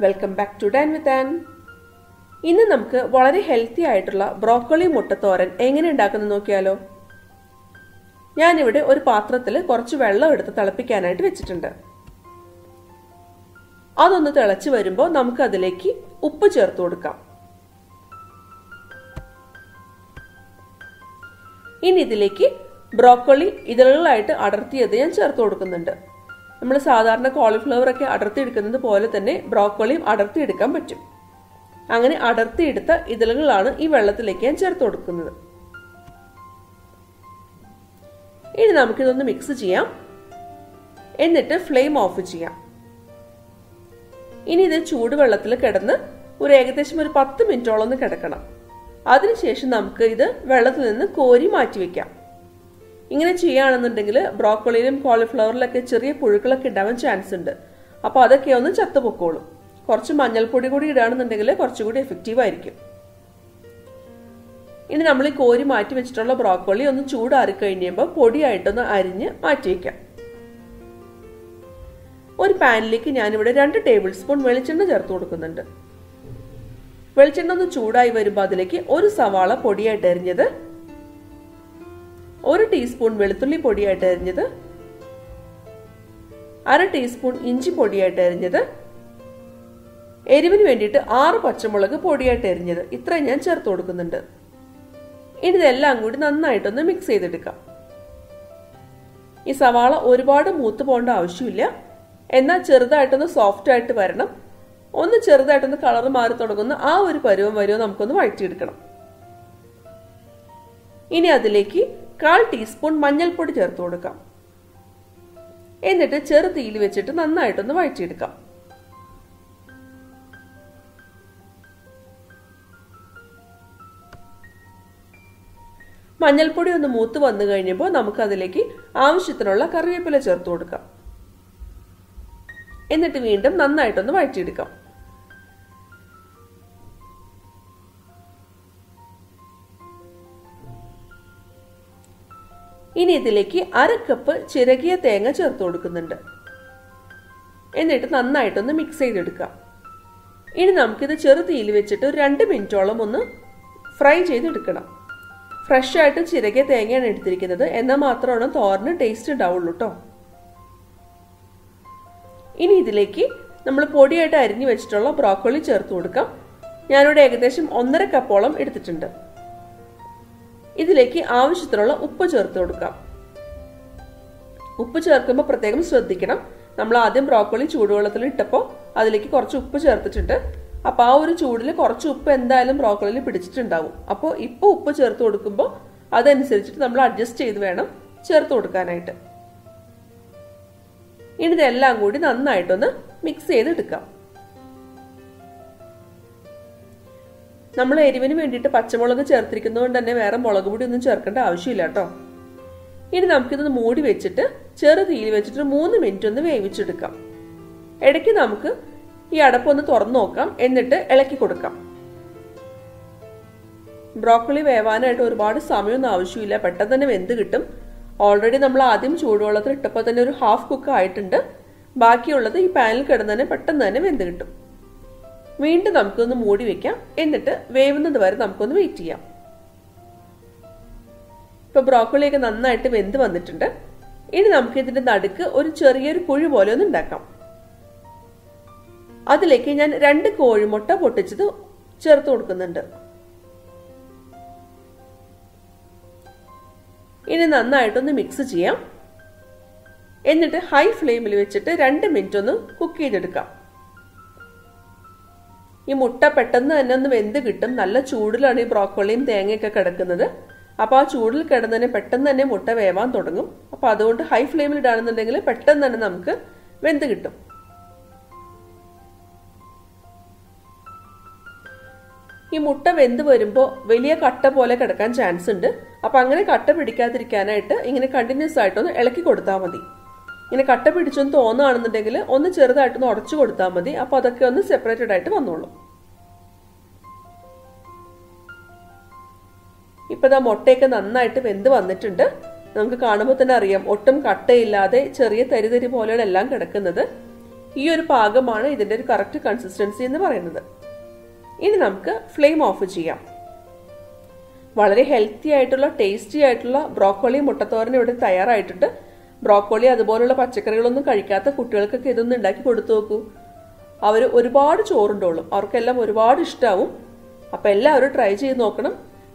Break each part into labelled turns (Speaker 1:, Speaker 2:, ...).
Speaker 1: Welcome back to dine with Ann. ഇന്ന് നമുക്ക് വളരെ ഹെൽത്തി ആയിട്ടുള്ള ബ്രോക്കോളി മുട്ടത്തോരൻ എങ്ങനെ ഉണ്ടാക്കുന്നത് നോക്കിയാലോ. ഞാനിവിടെ ഒരു പാത്രത്തിൽ കുറച്ച് വെള്ളം എടുത്ത് തിളപ്പിക്കാനായിട്ട് വെച്ചിട്ടുണ്ട്. അതൊന്ന് തിളച്ച് വരുമ്പോൾ നമുക്ക് അതിലേക്ക് ഉപ്പ് ചേർത്ത് കൊടുക്കാം. ഇനി ഇതിലേക്ക് ബ്രോക്കോളി ഇതളുകളായിട്ട് അടർത്തിയത് ഞാൻ ചേർത്ത് കൊടുക്കുന്നുണ്ട്. നമ്മൾ സാധാരണ കോളിഫ്ലവർ ഒക്കെ അടർത്തിയെടുക്കുന്നത് പോലെ തന്നെ ബ്രോക്കോളിയും അടർത്തിയെടുക്കാൻ പറ്റും. അങ്ങനെ അടർത്തിയെടുത്ത ഇതളുകളാണ് ഈ വെള്ളത്തിലേക്ക് ഞാൻ ചേർത്ത് കൊടുക്കുന്നത്. ഇനി നമുക്കിതൊന്ന് മിക്സ് ചെയ്യാം. എന്നിട്ട് ഫ്ലെയിം ഓഫ് ചെയ്യാം. ഇനി ഇത് ചൂടുവെള്ളത്തിൽ കിടന്ന് ഏകദേശം ഒരു 10 മിനിറ്റോളം ഒന്ന് കിടക്കണം. അതിനുശേഷം നമുക്ക് ഇത് വെള്ളത്തിൽ നിന്ന് കോരി മാറ്റി വെക്കാം. ഇങ്ങനെ ചെയ്യുകയാണെന്നുണ്ടെങ്കിൽ ബ്രോക്കോളിയിലും കോളിഫ്ലവറിലൊക്കെ ചെറിയ പുഴുക്കളൊക്കെ ഉണ്ടാവാൻ ചാൻസ് ഉണ്ട്. അപ്പോൾ അതൊക്കെ ഒന്ന് ചത്തുപൊക്കോളും. കുറച്ച് മഞ്ഞൾപ്പൊടി കൂടി ഇടുകയാണെന്നുണ്ടെങ്കിൽ കുറച്ചുകൂടി എഫക്റ്റീവ് ആയിരിക്കും. ഇനി നമ്മൾ ഈ കോരി മാറ്റി വെച്ചിട്ടുള്ള ബ്രോക്കോളി ഒന്ന് ചൂടാറി കഴിയുമ്പോൾ പൊടിയായിട്ടൊന്ന് അരിഞ്ഞ് മാറ്റി വയ്ക്കാം. ഒരു പാനിലേക്ക് ഞാനിവിടെ 2 ടേബിൾ സ്പൂൺ വെളിച്ചെണ്ണ ചേർത്ത് കൊടുക്കുന്നുണ്ട്. വെളിച്ചെണ്ണ ഒന്ന് ചൂടായി വരുമ്പോൾ അതിലേക്ക് ഒരു സവാള പൊടിയായിട്ട് അരിഞ്ഞത്, 1 ടീസ്പൂൺ വെളുത്തുള്ളി പൊടിയായിട്ട് അരിഞ്ഞത്, 1/2 ടീസ്പൂൺ ഇഞ്ചി പൊടിയായിട്ട് അരിഞ്ഞത്, എരിവിന് വേണ്ടിയിട്ട് 6 പച്ചമുളക് പൊടിയായിട്ട് അരിഞ്ഞത്, ഇത്രയും ഞാൻ ചേർത്ത് കൊടുക്കുന്നുണ്ട്. ഇനി ഇതെല്ലാം കൂടി നന്നായിട്ടൊന്ന് മിക്സ് ചെയ്തെടുക്കാം. ഈ സവാള ഒരുപാട് മൂത്ത് പോകേണ്ട ആവശ്യമില്ല. എന്നാൽ ചെറുതായിട്ടൊന്ന് സോഫ്റ്റ് ആയിട്ട് വരണം. ഒന്ന് ചെറുതായിട്ടൊന്ന് കളർ മാറി തുടങ്ങുന്ന ആ ഒരു പരുവം നമുക്കൊന്ന് വഴറ്റിയെടുക്കണം. ഇനി അതിലേക്ക് 1/4 ടീസ്പൂൺ മഞ്ഞൾപ്പൊടി ചേർത്ത് കൊടുക്കാം. എന്നിട്ട് ചെറു തീയിൽ വെച്ചിട്ട് നന്നായിട്ടൊന്ന് വഴറ്റിയെടുക്കാം. മഞ്ഞൾപ്പൊടി ഒന്ന് മൂത്ത് വന്നു കഴിഞ്ഞപ്പോൾ നമുക്ക് അതിലേക്ക് ആവശ്യത്തിനുള്ള കറിവേപ്പില ചേർത്ത് കൊടുക്കാം. എന്നിട്ട് വീണ്ടും നന്നായിട്ടൊന്ന് വഴറ്റിയെടുക്കാം. ഇനി ഇതിലേക്ക് 1/2 കപ്പ് ചിരകിയ തേങ്ങ ചേർത്ത് കൊടുക്കുന്നുണ്ട്. എന്നിട്ട് നന്നായിട്ടൊന്ന് മിക്സ് ചെയ്തെടുക്കാം. ഇനി നമുക്കിത് ചെറു തീയിൽ വെച്ചിട്ട് 2 മിനിറ്റോളം ഒന്ന് ഫ്രൈ ചെയ്തെടുക്കണം. ഫ്രഷ് ആയിട്ട് ചിരകിയ തേങ്ങയാണ് എടുത്തിരിക്കുന്നത്. എന്നാൽ മാത്രമാണ് തോരന് ടേസ്റ്റ് ഉണ്ടാവുള്ളൂ കേട്ടോ. ഇനി ഇതിലേക്ക് നമ്മൾ പൊടിയായിട്ട് അരിഞ്ഞു വെച്ചിട്ടുള്ള ബ്രോക്കോളി ചേർത്ത് കൊടുക്കാം. ഞാനിവിടെ ഏകദേശം 1.5 കപ്പോളം എടുത്തിട്ടുണ്ട്. ഇതിലേക്ക് ആവശ്യത്തിനുള്ള ഉപ്പ് ചേർത്ത് കൊടുക്കാം. ഉപ്പ് ചേർക്കുമ്പോൾ പ്രത്യേകം ശ്രദ്ധിക്കണം. നമ്മൾ ആദ്യം ബ്രോക്കോളി ചൂടുവെള്ളത്തിൽ ഇട്ടപ്പോൾ അതിലേക്ക് കുറച്ച് ഉപ്പ് ചേർത്തിട്ടുണ്ട്. അപ്പോൾ ആ ഒരു ചൂടിൽ കുറച്ച് ഉപ്പ് എന്തായാലും ബ്രോക്കോളിയിൽ പിടിച്ചിട്ടുണ്ടാവും. അപ്പോൾ ഇപ്പോൾ ഉപ്പ് ചേർത്ത് കൊടുക്കുമ്പോൾ അതനുസരിച്ചിട്ട് നമ്മൾ അഡ്ജസ്റ്റ് ചെയ്ത് വേണം ചേർത്ത് കൊടുക്കാനായിട്ട്. ഇനി ഇതെല്ലാം കൂടി നന്നായിട്ടൊന്ന് മിക്സ് ചെയ്തെടുക്കാം. നമ്മൾ എരിവിന് വേണ്ടിയിട്ട് പച്ചമുളക് ചേർത്തിരിക്കുന്നത് കൊണ്ട് തന്നെ വേറെ മുളക് പൊടി ഒന്നും ചേർക്കേണ്ട ആവശ്യമില്ല കേട്ടോ. ഇനി നമുക്കിതൊന്ന് മൂടി വെച്ചിട്ട് ചെറു തീയിൽ വെച്ചിട്ട് 3 മിനിറ്റ് ഒന്ന് വേവിച്ചെടുക്കാം. ഇടയ്ക്ക് നമുക്ക് ഈ അടപ്പൊന്ന് തുറന്നു നോക്കാം. എന്നിട്ട് ഇളക്കി കൊടുക്കാം. ബ്രോക്കോളി വേവാനായിട്ട് ഒരുപാട് സമയമൊന്നും ആവശ്യമില്ല. പെട്ടെന്ന് തന്നെ വെന്ത് കിട്ടും. ഓൾറെഡി നമ്മൾ ആദ്യം ചൂടുവെള്ളത്തിൽ ഇട്ടപ്പോൾ തന്നെ ഒരു ഹാഫ് കുക്ക് ആയിട്ടുണ്ട്. ബാക്കിയുള്ളത് ഈ പാനിൽ കിടന്ന് തന്നെ പെട്ടെന്ന് തന്നെ വെന്ത് കിട്ടും. വീണ്ടും നമുക്കൊന്ന് മൂടി വെക്കാം. എന്നിട്ട് വേവുന്നത് വരെ നമുക്കൊന്ന് വെയിറ്റ് ചെയ്യാം. ഇപ്പൊ ബ്രോക്കോളിയൊക്കെ നന്നായിട്ട് വെന്ത് വന്നിട്ടുണ്ട്. ഇനി നമുക്ക് ഇതിന്റെ നടുക്ക് ഒരു ചെറിയൊരു കുഴി പോലെ ഒന്ന് ഉണ്ടാക്കാം. അതിലേക്ക് ഞാൻ 2 കോഴിമുട്ട പൊട്ടിച്ചത് ചേർത്ത് കൊടുക്കുന്നുണ്ട്. ഇനി നന്നായിട്ടൊന്ന് മിക്സ് ചെയ്യാം. എന്നിട്ട് ഹൈ ഫ്ലെയിമിൽ വെച്ചിട്ട് 2 മിനിറ്റ് ഒന്ന് കുക്ക് ചെയ്തെടുക്കാം. ഈ മുട്ട പെട്ടെന്ന് തന്നെ ഒന്ന് വെന്ത് കിട്ടും. നല്ല ചൂടിലാണ് ഈ ബ്രോക്കോളിയും തേങ്ങയൊക്കെ കിടക്കുന്നത്. അപ്പോൾ ആ ചൂടിൽ കിടന്നതിന് പെട്ടെന്ന് തന്നെ മുട്ട വേവാൻ തുടങ്ങും. അപ്പോൾ അതുകൊണ്ട് ഹൈ ഫ്ലെയിമിൽ ഇടാണെന്നുണ്ടെങ്കിൽ പെട്ടെന്ന് തന്നെ നമുക്ക് വെന്ത് കിട്ടും. ഈ മുട്ട വെന്ത് വരുമ്പോൾ വലിയ കട്ട പോലെ കിടക്കാൻ ചാൻസ് ഉണ്ട്. അപ്പം അങ്ങനെ കട്ട പിടിക്കാതിരിക്കാനായിട്ട് ഇങ്ങനെ കണ്ടിന്യൂസ് ആയിട്ടൊന്ന് ഇളക്കി കൊടുത്താൽ മതി. ഇങ്ങനെ കട്ട പിടിച്ചൊന്ന് തോന്നുകയാണെന്നുണ്ടെങ്കിൽ ഒന്ന് ചെറുതായിട്ടൊന്ന് ഉടച്ചു കൊടുത്താൽ മതി. അപ്പോൾ അതൊക്കെ ഒന്ന് സെപ്പറേറ്റഡ് ആയിട്ട് വന്നോളൂ. ഇപ്പൊ ഇതാ മുട്ടയൊക്കെ നന്നായിട്ട് വെന്ത് വന്നിട്ടുണ്ട്. നമുക്ക് കാണുമ്പോൾ തന്നെ അറിയാം ഒട്ടും കട്ടയില്ലാതെ ചെറിയ തരി തരി പോലെയാണ് എല്ലാം കിടക്കുന്നത്. ഈ ഒരു പാകമാണ് ഇതിന്റെ ഒരു കറക്റ്റ് കൺസിസ്റ്റൻസി എന്ന് പറയുന്നത്. ഇനി നമുക്ക് ഫ്ലെയിം ഓഫ് ചെയ്യാം. വളരെ ഹെൽത്തി ആയിട്ടുള്ള ടേസ്റ്റി ആയിട്ടുള്ള ബ്രോക്കോളി മുട്ടത്തോരൻ ഇവിടെ തയ്യാറായിട്ടുണ്ട്. ബ്രോക്കോളി അതുപോലുള്ള പച്ചക്കറികളൊന്നും കഴിക്കാത്ത കുട്ടികൾക്കൊക്കെ ഇതൊന്നും ഉണ്ടാക്കി കൊടുത്തു നോക്കൂ. അവർ ഒരുപാട് ചോറുണ്ടോളും, അവർക്കെല്ലാം ഒരുപാട് ഇഷ്ടമാവും. അപ്പം എല്ലാവരും ട്രൈ ചെയ്ത് നോക്കണം.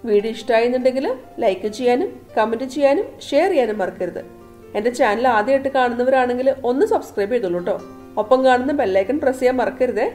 Speaker 1: വീഡിയോ ഇഷ്ടമായെന്നുണ്ടെങ്കിൽ ലൈക്ക് ചെയ്യാനും കമൻറ്റ് ചെയ്യാനും ഷെയർ ചെയ്യാനും മറക്കരുത്. എൻ്റെ ചാനൽ ആദ്യമായിട്ട് കാണുന്നവരാണെങ്കിൽ ഒന്ന് സബ്സ്ക്രൈബ് ചെയ്തോളൂ കേട്ടോ. ഒപ്പം കാണുന്ന ബെല്ലൈക്കൺ പ്രസ് ചെയ്യാൻ മറക്കരുതേ.